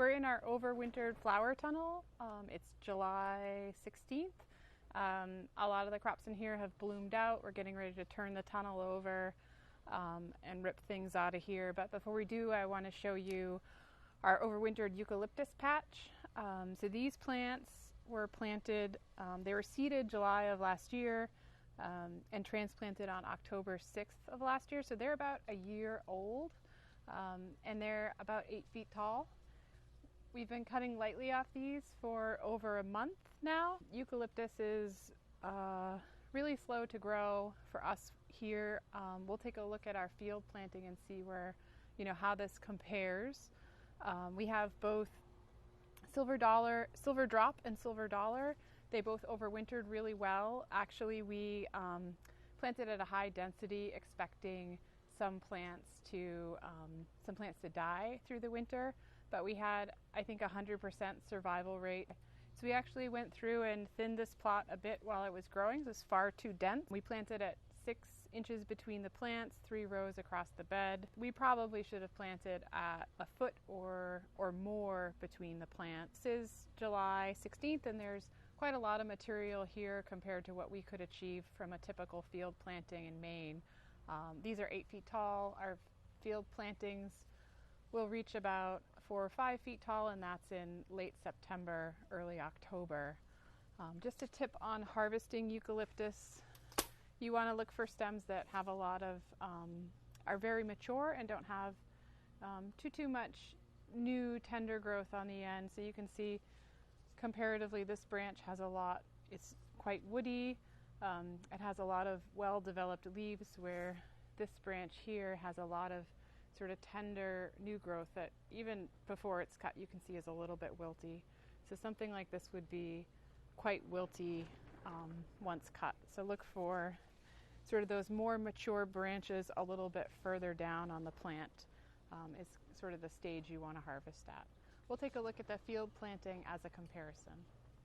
We're in our overwintered flower tunnel. It's July 16th. A lot of the crops in here have bloomed out. We're getting ready to turn the tunnel over and rip things out of here. But before we do, I want to show you our overwintered eucalyptus patch. So these plants were planted, they were seeded July of last year and transplanted on October 6th of last year. So they're about a year old and they're about 8 feet tall. We've been cutting lightly off these for over a month now. Eucalyptus is really slow to grow for us here. We'll take a look at our field planting and see where, how this compares. We have both silver drop and silver dollar. They both overwintered really well. Actually, we planted at a high density, expecting some plants to die through the winter. But we had, I think, 100% survival rate. So we actually went through and thinned this plot a bit while it was growing. It was far too dense. We planted at 6 inches between the plants, 3 rows across the bed. We probably should have planted at a foot or more between the plants. This is July 16th, and there's quite a lot of material here compared to what we could achieve from a typical field planting in Maine. These are 8 feet tall. Our field plantings will reach about 4 or 5 feet tall, and that's in late September, early October. Just a tip on harvesting eucalyptus: you want to look for stems that have a lot of, are very mature and don't have too much new tender growth on the end. So you can see comparatively this branch has a lot, it's quite woody. It has a lot of well-developed leaves, where this branch here has a lot of sort of tender new growth that even before it's cut you can see is a little bit wilty. So something like this would be quite wilty once cut. So look for sort of those more mature branches a little bit further down on the plant is sort of the stage you want to harvest at. We'll take a look at the field planting as a comparison.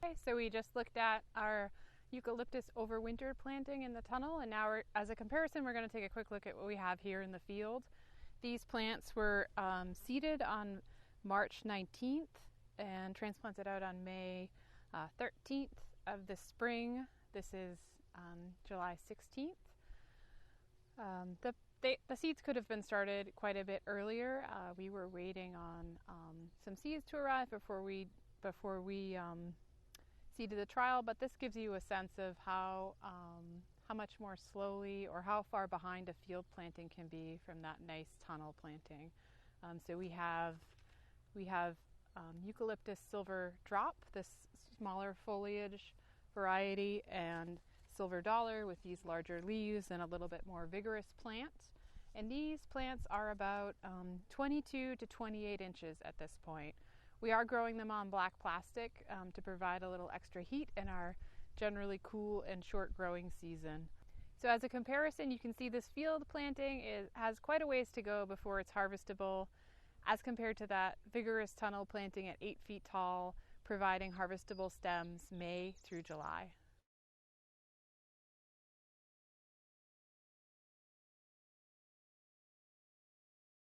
Okay, so we just looked at our eucalyptus overwintered planting in the tunnel, and now as a comparison we're going to take a quick look at what we have here in the field. These plants were seeded on March 19th and transplanted out on May 13th of the spring. This is July 16th. The seeds could have been started quite a bit earlier. We were waiting on some seeds to arrive before we seeded the trial, but this gives you a sense of how much more slowly or how far behind a field planting can be from that nice tunnel planting. So we have eucalyptus silver drop, this smaller foliage variety, and silver dollar with these larger leaves and a little bit more vigorous plant. And these plants are about 22 to 28 inches at this point. We are growing them on black plastic to provide a little extra heat in our generally cool and short growing season. So as a comparison, you can see this field planting has quite a ways to go before it's harvestable, as compared to that vigorous tunnel planting at 8 feet tall, providing harvestable stems May through July.